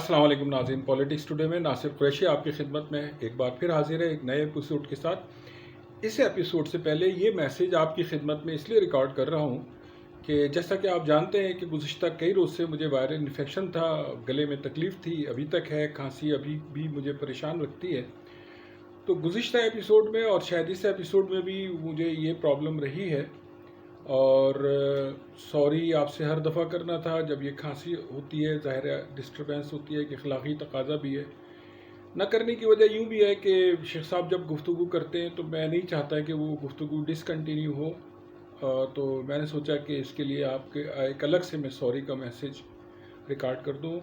अस्सलाम वालेकुम नाज़रीन। पॉलिटिक्स टुडे में नासिर कुरैशी आपकी खिदमत में एक बार फिर हाजिर है एक नए एपिसोड के साथ। इस एपिसोड से पहले ये मैसेज आपकी खिदमत में इसलिए रिकॉर्ड कर रहा हूँ कि जैसा कि आप जानते हैं कि गुज़िश्ता कई रोज़ से मुझे वायरल इन्फेक्शन था, गले में तकलीफ़ थी, अभी तक है, खांसी अभी भी मुझे परेशान रखती है। तो गुज़िश्ता एपिसोड में और शायद इस एपिसोड में भी मुझे ये प्रॉब्लम रही है और सॉरी आपसे हर दफ़ा करना था जब ये खांसी होती है, ज़ाहिर है डिस्टर्बेंस होती है, कि अखलाक़ी तकाज़ा भी है। न करने की वजह यूँ भी है कि शेख साहब जब गुफ्तगू करते हैं तो मैं नहीं चाहता कि वो गुफ्तगू डिसकंटिन्यू हो। तो मैंने सोचा कि इसके लिए आपके एक अलग से मैं सॉरी का मैसेज रिकॉर्ड कर दूँ।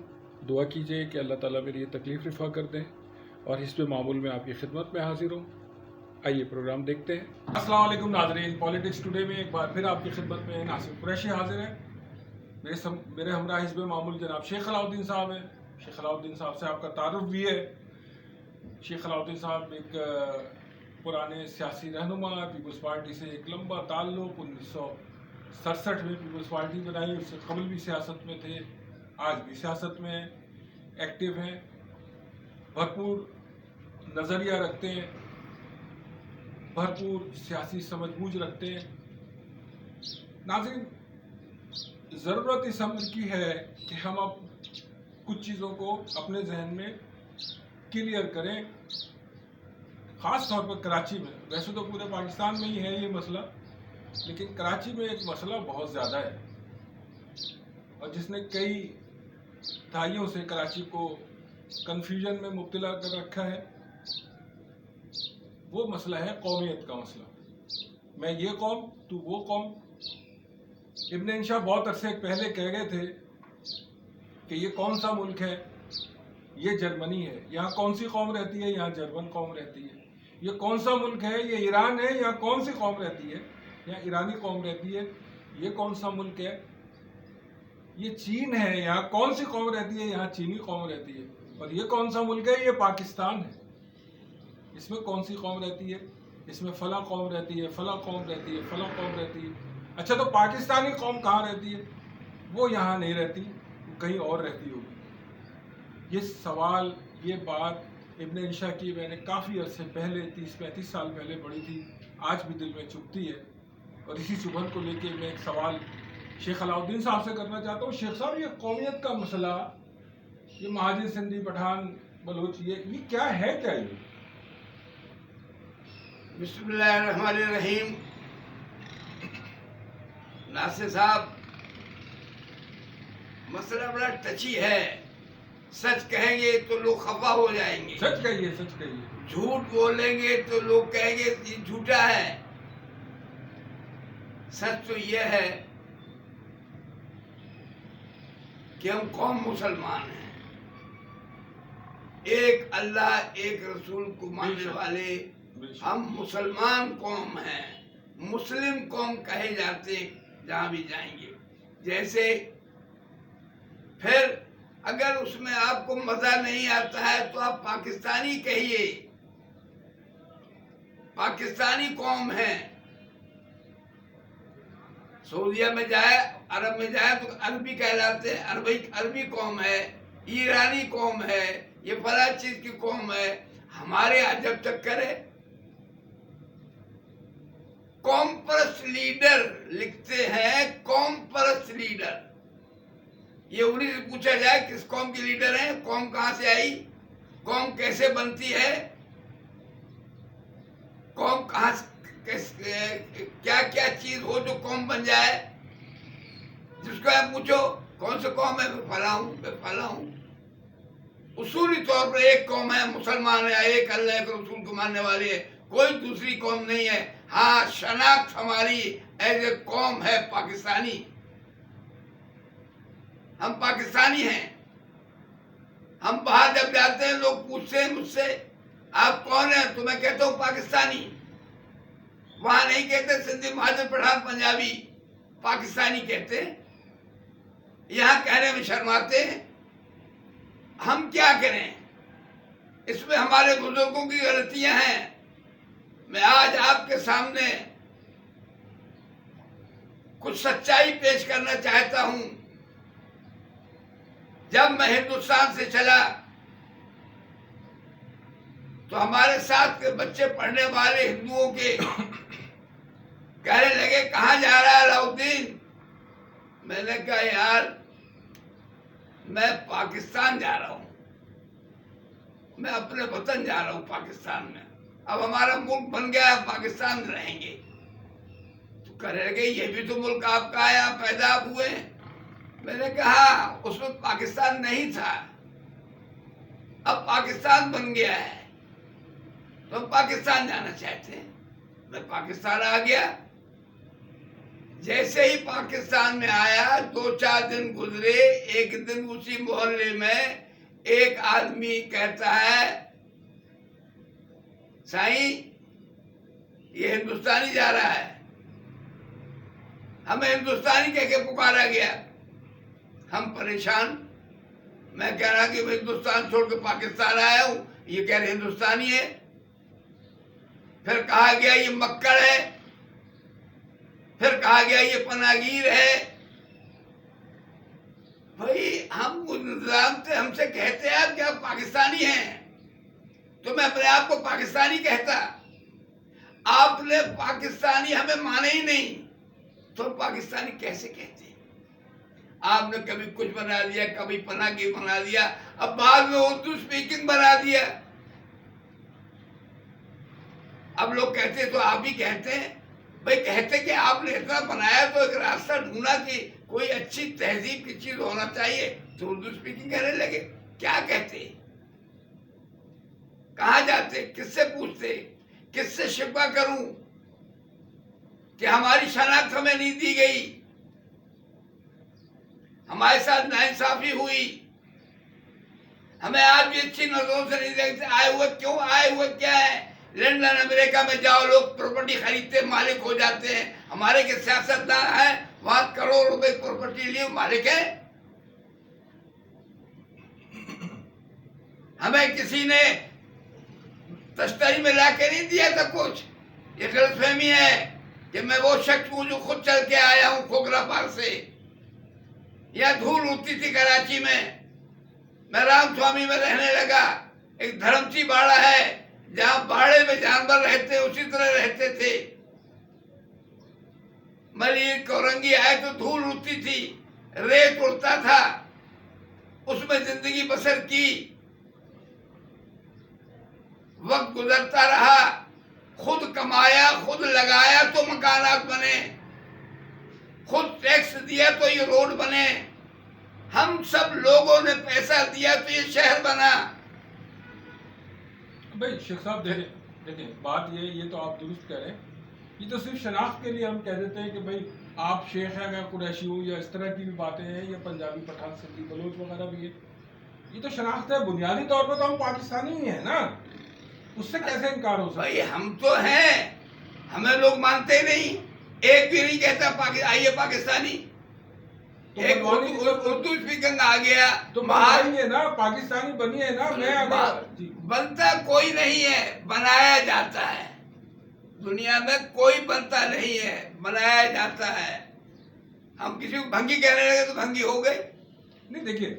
दुआ कीजिए कि अल्लाह ताला मेरी ये तकलीफ़ रफ़ा कर दें और हिस्ब मामूल में आपकी खिदमत में हाज़िर हूँ। आइए प्रोग्राम देखते हैं। अस्सलाम वालेकुम नाज़रीन, पॉलिटिक्स टुडे में एक बार फिर आपकी खिदमत में नासिर कुरैशी हाजिर है। मेरे हमरा हिस्ब मामूल जनाब शेख अलाउद्दीन साहब हैं। शेख अलाउद्दीन साहब से आपका तारुफ भी है। शेख अलाउद्दीन साहब एक पुराने सियासी रहनुमा, पीपल्स पार्टी से एक लंबा ताल्लुक़, 1967 में पीपल्स पार्टी बनाई, उससे कबल भी सियासत में थे, आज भी सियासत में एक्टिव हैं, भरपूर नज़रिया रखते हैं, भरपूर सियासी समझबूझ रखते हैं। नाज़रीन, ज़रूरत इस अमर की है कि हम अब कुछ चीज़ों को अपने जहन में क्लियर करें, ख़ास तौर पर कराची में। वैसे तो पूरे पाकिस्तान में ही है ये मसला, लेकिन कराची में एक मसला बहुत ज़्यादा है और जिसने कई दहाइयों से कराची को कन्फ्यूजन में मुब्तला कर रखा है। वो मसला है कौमियत का मसला। मैं ये कौम, तू वो कौम। इब्न इंशा बहुत अरसे पहले कह गए थे कि ये कौन सा मुल्क है, ये जर्मनी है, यहाँ कौन सी कौम रहती है, यहाँ जर्मन कौम रहती है। ये कौन सा मुल्क है, ये ईरान है, यहाँ कौन सी कौम रहती है, यहाँ ईरानी कौम रहती है। ये कौन सा मुल्क है, ये चीन है, यहाँ कौन सी कौम रहती है, यहाँ चीनी कौम रहती है। और ये कौन सा मुल्क है, ये पाकिस्तान है, इसमें कौन सी कौम रहती है, इसमें फला कौम रहती है, फला कौम रहती है, फला कौम रहती है। अच्छा, तो पाकिस्तानी कौम कहाँ रहती है? वो यहाँ नहीं रहती, कहीं और रहती होगी। ये सवाल, ये बात इब्न इंशा की मैंने काफ़ी अर्से पहले, 30-35 साल पहले पढ़ी थी, आज भी दिल में चुभती है। और इसी चुभन को लेके मैं एक सवाल शेख अलाउद्दीन साहब से करना चाहता हूँ। शेख साहब, ये कौमियत का मसला, ये महाजिर, सिंधी, पठान, बलोच, ये क्या है, क्या ये? बिस्मिल्लाहिर्रहमानिर्रहीम। नासिर साहब, मसला बड़ा टची है। सच कहेंगे तो लोग खफा हो जाएंगे, सच कहिए, सच कहिए। झूठ बोलेंगे तो लोग कहेंगे ये झूठा है। सच तो यह है कि हम कौम मुसलमान हैं, एक अल्लाह एक रसूल को मानने वाले हम मुसलमान कौम हैं। मुस्लिम कौम कहे जाते जहां भी जाएंगे। जैसे फिर अगर उसमें आपको मजा नहीं आता है तो आप पाकिस्तानी कहिए, पाकिस्तानी कौम है। सऊदिया में जाए, अरब में जाए तो अरबी कहलाते हैं, अरबी कौम है, ईरानी कौम है, ये फला चीज की कौम है। हमारे यहाँ जब तक करे कौम परस्त लीडर लिखते हैं, कौम परस्त लीडर। ये उन्हीं से पूछा जाए किस कौम के लीडर हैं, कौम कहां से आई, कौम कैसे बनती है, कौम कहां क्या क्या चीज हो जो कौम बन जाए। जिसको आप पूछो कौन सा कौम है, मैं फला हूं, मैं फला हूं। उसूली तौर पर एक कौम है, मुसलमान है, एक अल्लाह एक रसूल को मानने वाली है, कोई दूसरी कौम नहीं है। हाँ, शनाख्त हमारी एज ए कौम है पाकिस्तानी। हम पाकिस्तानी हैं। हम बाहर जब जाते हैं लोग पूछते हैं मुझसे आप कौन है, तो मैं कहता हूँ पाकिस्तानी। वहां नहीं कहते सिंधी, महाजर, पठान, पंजाबी, पाकिस्तानी कहते हैं। यहां कहने में शर्माते हैं। हम क्या करें, इसमें हमारे बुजुर्गों की गलतियां हैं। मैं आज आपके सामने कुछ सच्चाई पेश करना चाहता हूं। जब मैं हिंदुस्तान से चला तो हमारे साथ के बच्चे पढ़ने वाले हिंदुओं के कहने लगे कहाँ जा रहा है अलाउद्दीन। मैंने कहा यार मैं पाकिस्तान जा रहा हूं, मैं अपने वतन जा रहा हूं पाकिस्तान में। अब हमारा मुल्क बन गया है, पाकिस्तान में रहेंगे। तो कहने लगे ये भी तो मुल्क आपका है, आप पैदा आप हुए। मैंने कहा उसमें पाकिस्तान नहीं था, अब पाकिस्तान बन गया है, तो हम पाकिस्तान जाना चाहते हैं। मैं पाकिस्तान आ गया। जैसे ही पाकिस्तान में आया 2-4 दिन गुजरे, एक दिन उसी मोहल्ले में एक आदमी कहता है साईं ये हिंदुस्तानी जा रहा है। हमें हिंदुस्तानी कह के पुकारा गया, हम परेशान। मैं कह रहा कि मैं हिंदुस्तान छोड़ के पाकिस्तान आया हूं, ये कह रहे हिंदुस्तानी है। फिर कहा गया ये मक्कड़ है, फिर कहा गया ये पनागीर है। भाई हम निजाम से हमसे कहते हैं आप क्या पाकिस्तानी हैं, तो मैं अपने आप को पाकिस्तानी कहता। आपने पाकिस्तानी हमें माने ही नहीं, तो हम पाकिस्तानी कैसे कहते? आपने कभी कुछ बना दिया, कभी पनागीर बना दिया, अब बाद में उर्दू स्पीकिंग बना दिया। अब लोग कहते तो आप ही कहते हैं। भाई कहते कि आपने इतना बनाया तो एक रास्ता ढूंढा कि कोई अच्छी तहजीब की चीज होना चाहिए, तो उर्दू स्पीकिंग कहने लगे। क्या कहते, कहाँ जाते, किससे पूछते, किससे शिकवा करूं कि हमारी शनाख्त हमें नहीं दी गई, हमारे साथ नाइंसाफी हुई, हमें आज भी अच्छी नजरों से नहीं देखते। आए हुए क्यों, आए हुए क्या है? लंदन अमेरिका में जाओ, लोग प्रॉपर्टी खरीदते मालिक हो जाते हैं। हमारे के सियासतदान है वहां करोड़ रुपए प्रॉपर्टी लिए मालिक है। हमें किसी ने तश्तरी में लाके नहीं दिया था कुछ। ये गलतफहमी है कि मैं वो शख्स हूं जो खुद चल के आया हूं खोखरा पार से। या धूल उठती थी कराची में, मैं राम स्वामी में रहने लगा। एक धर्मची बाड़ा है जहां बाड़े में जानवर रहते उसी तरह रहते थे। मलिर कोरंगी आए तो धूल उठती थी, रेत उड़ता था, उसमें जिंदगी बसर की। वक्त गुजरता रहा, खुद कमाया, खुद लगाया तो मकानात बने, खुद टैक्स दिया तो ये रोड बने, हम सब लोगों ने पैसा दिया तो ये शहर बना। भाई शेख साहब देखिए बात ये तो आप दुरुस्त कह रहे हैं। ये तो सिर्फ शनाख्त के लिए हम कह देते हैं कि भाई आप शेख हैं, मैं कुरैशी हूँ, या इस तरह की भी बातें हैं, या पंजाबी, पठान, सिंधी, बलोच वगैरह भी है। ये तो शनाख्त है, बुनियादी तौर पर तो हम पाकिस्तानी ही है ना, उससे कैसे इनकार हो सकता? भाई हम तो हैं, हमें लोग मानते नहीं। एक भी नहीं कहता आइए पाकिस्तानी। तो एक उर्दू स्पीकिंग आ गया तो बनाएंगे ना, पाकिस्तानी बनिए ना। मैं अगर बनता कोई नहीं है, बनाया जाता है। दुनिया में कोई बनता नहीं है, बनाया जाता है। हम किसी को भंगी कहने लगे तो भंगी हो गए। नहीं देखिए,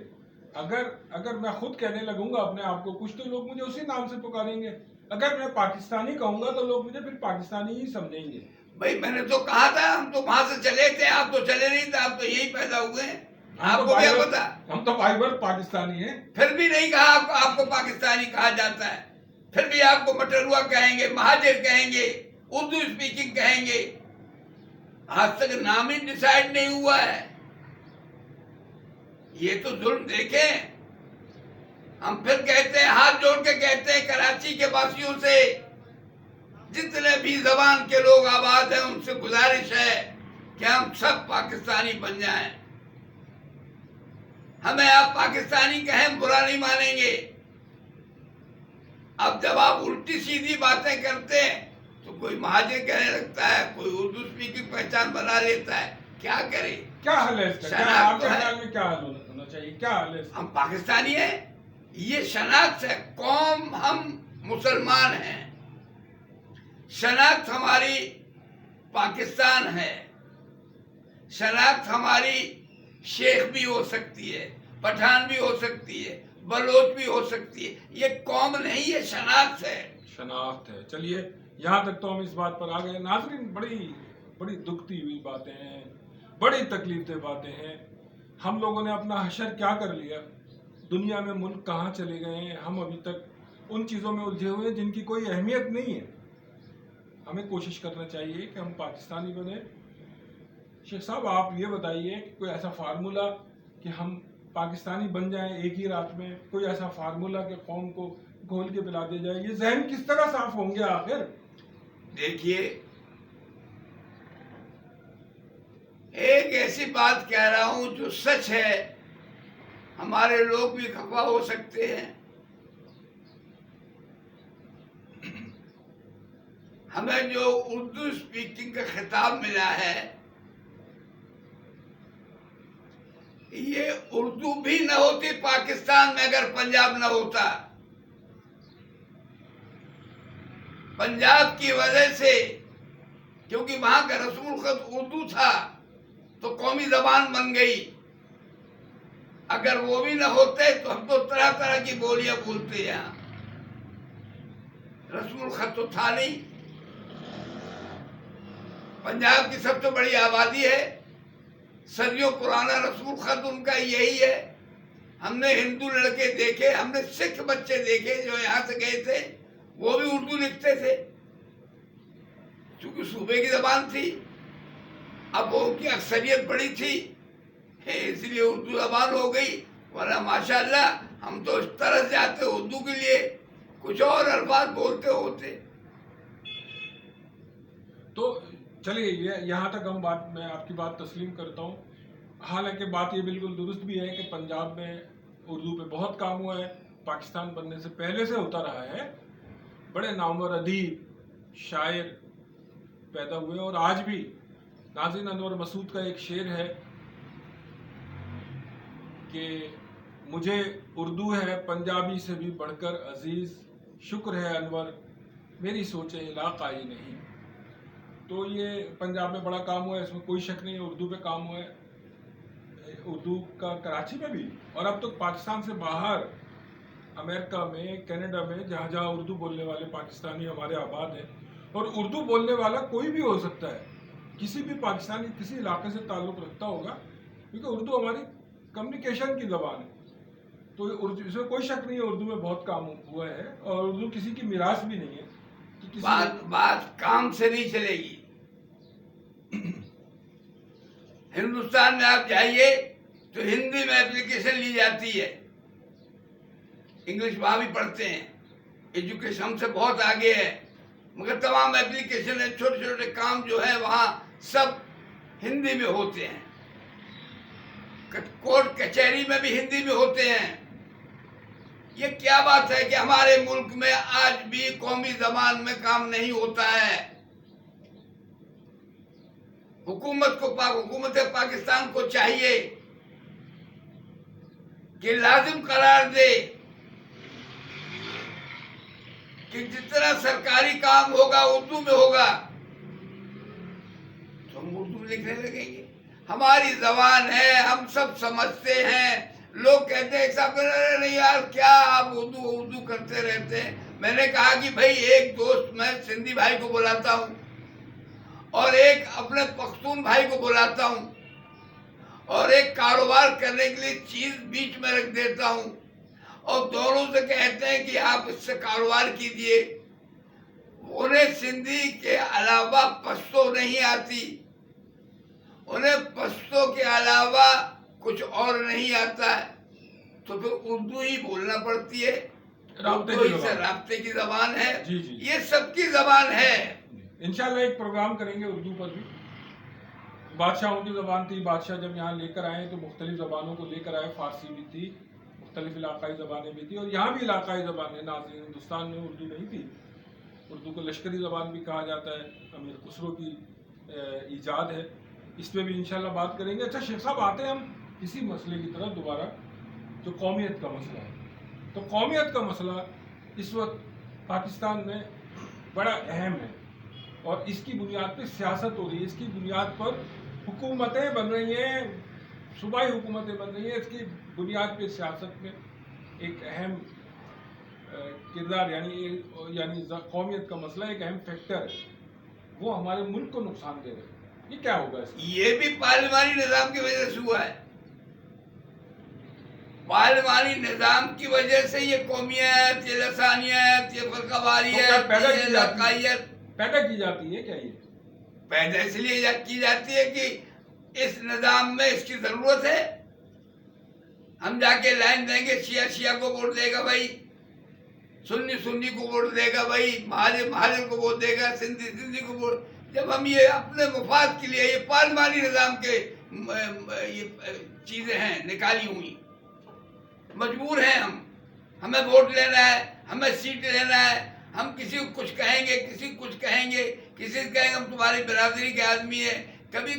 अगर मैं खुद कहने लगूंगा अपने आप को कुछ, तो लोग मुझे उसी नाम से पुकारेंगे। अगर मैं पाकिस्तानी कहूंगा तो लोग मुझे फिर पाकिस्तानी ही समझेंगे। भाई मैंने तो कहा था, हम तो वहां से चले थे, आप तो चले नहीं थे, आप तो यही पैदा हुए हैं। आपको क्या पता? हम तो भाई बर्थ पाकिस्तानी हैं। फिर भी नहीं कहा आपको पाकिस्तानी कहा जाता है। फिर भी आपको मटरुआ कहेंगे, महाजिर कहेंगे, उर्दू स्पीकिंग कहेंगे। आज तक नाम ही डिसाइड नहीं हुआ है। ये तो जुल्म देखें। हम फिर कहते हैं, हाथ जोड़ के कहते हैं कराची के वासियों से, जितने भी जबान के लोग आबाद हैं, उनसे गुजारिश है कि हम सब पाकिस्तानी बन जाएं। हमें आप पाकिस्तानी कहें बुरा नहीं मानेंगे। अब जब आप उल्टी सीधी बातें करते हैं तो कोई महाजिर कहने लगता है, कोई उर्दू स्पीकिंग पहचान बना लेता है। क्या करे? क्या हल है इसका? क्या आपके ख्याल में क्या हल होना चाहिए? क्या हल है इसका? हम पाकिस्तानी हैं, ये शनाख्त है। कौम हम मुसलमान हैं, शनाख्त हमारी पाकिस्तान है। शनाख्त हमारी शेख भी हो सकती है, पठान भी हो सकती है, बलोच भी हो सकती है। ये कौम नहीं, ये शनाख्त है। शनाख्त है। चलिए, यहाँ तक तो हम इस बात पर आ गए। नाजरीन, बड़ी बड़ी दुखती हुई बातें हैं, बड़ी तकलीफदेह बातें हैं। हम लोगों ने अपना हशर क्या कर लिया, दुनिया में मुल्क कहाँ चले गए हैं। हम अभी तक उन चीज़ों में उलझे हुए हैं जिनकी कोई अहमियत नहीं है। हमें कोशिश करना चाहिए कि हम पाकिस्तानी बने। शेख साहब, आप ये बताइए कि कोई ऐसा फार्मूला कि हम पाकिस्तानी बन जाएं एक ही रात में, कोई ऐसा फार्मूला कि कौम को घोल के पिला दिया जाए, ये जहन किस तरह साफ होंगे आखिर? देखिए, एक ऐसी बात कह रहा हूं जो सच है, हमारे लोग भी खफा हो सकते हैं। हमें जो उर्दू स्पीकिंग का खिताब मिला है, ये उर्दू भी न होती पाकिस्तान में अगर पंजाब न होता। पंजाब की वजह से, क्योंकि वहां का रस्मुल खत उर्दू था तो कौमी जबान बन गई। अगर वो भी न होते तो हम तो तरह तरह की बोलियां बोलते हैं। यहाँ रस्मुल खत तो था नहीं। पंजाब की सबसे बड़ी आबादी है, सदियों पुराना रसूल खत उनका यही है। हमने हिंदू लड़के देखे, हमने सिख बच्चे देखे जो यहाँ से गए थे, वो भी उर्दू लिखते थे क्योंकि सूबे की जबान थी। अब वो उनकी अक्सरियत बड़ी थी, इसलिए उर्दू जबान हो गई। वरना माशाल्लाह हम तो इस तरह से आते उर्दू के लिए, कुछ और अल्फाज बोलते होते। तो चलिए, ये यहाँ तक हम बात, मैं आपकी बात तस्लीम करता हूँ। हालांकि बात ये बिल्कुल दुरुस्त भी है कि पंजाब में उर्दू पे बहुत काम हुआ है, पाकिस्तान बनने से पहले से होता रहा है। बड़े नामवर अदीब, शायर पैदा हुए और आज भी। नाज़रीन, अनवर मसूद का एक शेर है कि मुझे उर्दू है पंजाबी से भी बढ़कर अजीज, शुक्र है अनवर मेरी सोचे इलाकाई नहीं। तो ये पंजाब में बड़ा काम हुआ है, इसमें कोई शक नहीं है। उर्दू पे काम हुआ है, उर्दू का कराची में भी, और अब तो पाकिस्तान से बाहर अमेरिका में, कनाडा में, जहाँ जहाँ उर्दू बोलने वाले पाकिस्तानी हमारे आबाद हैं। और उर्दू बोलने वाला कोई भी हो सकता है, किसी भी पाकिस्तानी किसी इलाके से ताल्लुक़ रखता होगा, क्योंकि उर्दू हमारी कम्युनिकेशन की ज़बान है। तो उर्दू, इसमें कोई शक नहीं है, उर्दू में बहुत काम हुआ है और उर्दू किसी की मिरास भी नहीं है। बात काम से नहीं चलेगी। हिंदुस्तान में आप जाइए तो हिंदी में एप्लीकेशन ली जाती है, इंग्लिश वहां भी पढ़ते हैं, एजुकेशन हमसे बहुत आगे है, मगर तमाम एप्लीकेशन है, छोटे छोटे काम जो है वहां सब हिंदी में होते हैं। कोर्ट कचहरी में भी हिंदी में होते हैं। ये क्या बात है कि हमारे मुल्क में आज भी कौमी जबान में काम नहीं होता है। हुकूमत पाकिस्तान को चाहिए कि लाजिम करार दे कि जितना सरकारी काम होगा उर्दू में होगा, तो हम उर्दू में लिखने लगेंगे। हमारी जबान है, हम सब समझते हैं। लोग कहते हैं साहब, नहीं यार क्या आप उर्दू करते रहते हैं। मैंने कहा कि भाई, एक दोस्त मैं सिंधी भाई को बुलाता हूँ और एक अपने पख्तून भाई को बुलाता हूँ और एक कारोबार करने के लिए चीज बीच में रख देता हूँ और दोनों से कहते हैं कि आप इससे कारोबार कीजिए। उन्हें सिंधी के अलावा पश्तो नहीं आती, उन्हें पश्तो के अलावा कुछ और नहीं आता है, तो फिर उर्दू ही बोलना पड़ती है। राब्ते की जबान है। जी जी, ये सबकी जबान है। इंशाल्लाह एक प्रोग्राम करेंगे उर्दू पर भी। बादशाहों की ज़बान थी, बादशाह जब यहाँ लेकर आए तो मुख्तलिफ ज़बानों को लेकर आए, फारसी भी थी, मुख्तलिफ इलाकाई ज़बानें भी थी, और यहाँ भी इलाकाई ज़बानें। नाज़रीन, हिंदुस्तान में उर्दू नहीं थी। उर्दू को लश्करी ज़बान भी कहा जाता है, अमीर खुसरो की ईजाद है। इस पर भी इंशाल्लाह बात करेंगे। अच्छा शेख साहब, आते हैं हम इसी मसले की तरफ दोबारा, जो कौमियत का मसला है। तो कौमियत का मसला इस वक्त पाकिस्तान में बड़ा अहम है और इसकी बुनियाद पर सियासत हो रही है, इसकी बुनियाद पर हुकूमतें बन रही हैं, सूबाई हुकूमतें बन रही हैं, इसकी बुनियाद पे सियासत में एक अहम किरदार यानी कौमियत का मसला एक अहम फैक्टर है, वो हमारे मुल्क को नुकसान दे रहे हैं। ये क्या होगा इसका? ये भी पार्लिमानी निजाम की वजह से हुआ है। पार्लिमानी निजाम की वजह से ये कौमियत, ये लसानियत, ये फरकावारियत, ये इलाकाइयत पैदा की जाती है। क्या ये पैदा इसलिए की जाती है कि इस निजाम में इसकी जरूरत है। हम जाके लाइन देंगे, शिया शिया को वोट देगा भाई, सुन्नी सुन्नी को वोट देगा भाई, महाजर महाजर को वोट देगा, सिंधी सिंधी को वोट। जब हम ये अपने मफाद के लिए ये पार्लिमानी निजाम के ये चीजें हैं निकाली हुई, मजबूर हैं हम, हमें वोट लेना है, हमें सीट लेना है, हम किसी को कुछ कहेंगे, किसी को कुछ कहेंगे, किसी को कहेंगे हम तुम्हारी बिरादरी के आदमी है। कभी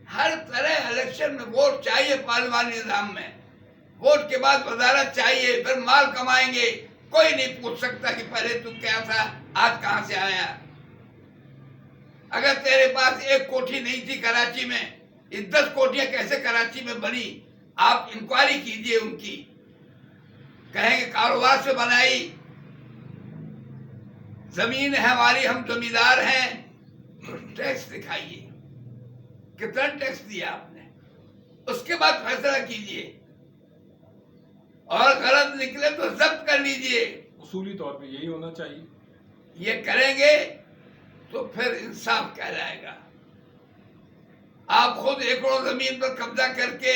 हर तरह इलेक्शन में वोट चाहिए। पार्लिमानी निजाम में वोट के बाद वजारत चाहिए, फिर माल कमाएंगे। कोई नहीं पूछ सकता कि पहले तू क्या था, आज कहां से आया। अगर तेरे पास एक कोठी नहीं थी कराची में, ये 10 कोठियां कैसे कराची में बनी, आप इंक्वायरी कीजिए उनकी। कहेंगे कारोबार से बनाई, जमीन है हमारी, हम जमींदार हैं। टैक्स दिखाइए, कितना टैक्स दिया आपने, उसके बाद फैसला कीजिए। और गलत निकले तो जब्त कर लीजिए। उसूली तौर पे यही होना चाहिए। ये करेंगे तो फिर इंसाफ कहलाएगा। आप खुद एकड़ों जमीन पर कब्जा करके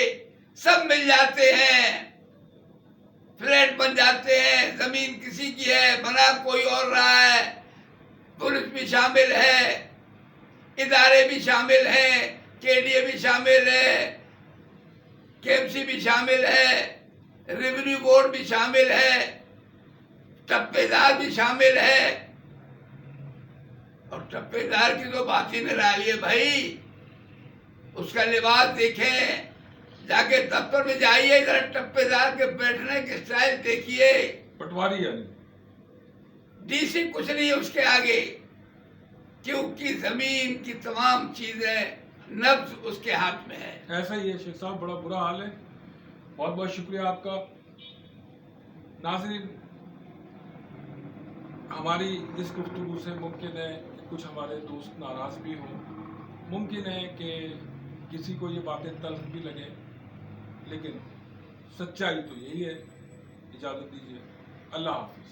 सब मिल जाते हैं, फ्लैट बन जाते हैं, जमीन किसी की है, बना कोई और रहा है, पुलिस भी शामिल है, इदारे भी शामिल हैं, केडीए भी शामिल है, केएमसी भी शामिल है, रेवेन्यू बोर्ड भी शामिल है, टप्पेदार भी शामिल है। और टप्पेदार की तो बात ही निराली है भाई। उसका लिबास देखें, जाके दफ्तर में जाइए, जरा टप्पेदार के बैठने के स्टाइल देखिए। पटवारी यानी डीसी कुछ नहीं है उसके आगे, क्योंकि जमीन की तमाम चीजें नब्ज उसके हाथ में है। ऐसा ही है शेख साहब, बड़ा बुरा हाल है। बहुत बहुत शुक्रिया आपका। नाज़रीन, हमारी इस गुफ्तगू से मुमकिन है कि कुछ हमारे दोस्त नाराज़ भी हों, मुमकिन है कि किसी को ये बातें तल्ख भी लगे, लेकिन सच्चाई तो यही है। इजाज़त दीजिए। अल्लाह हाफ़िज़।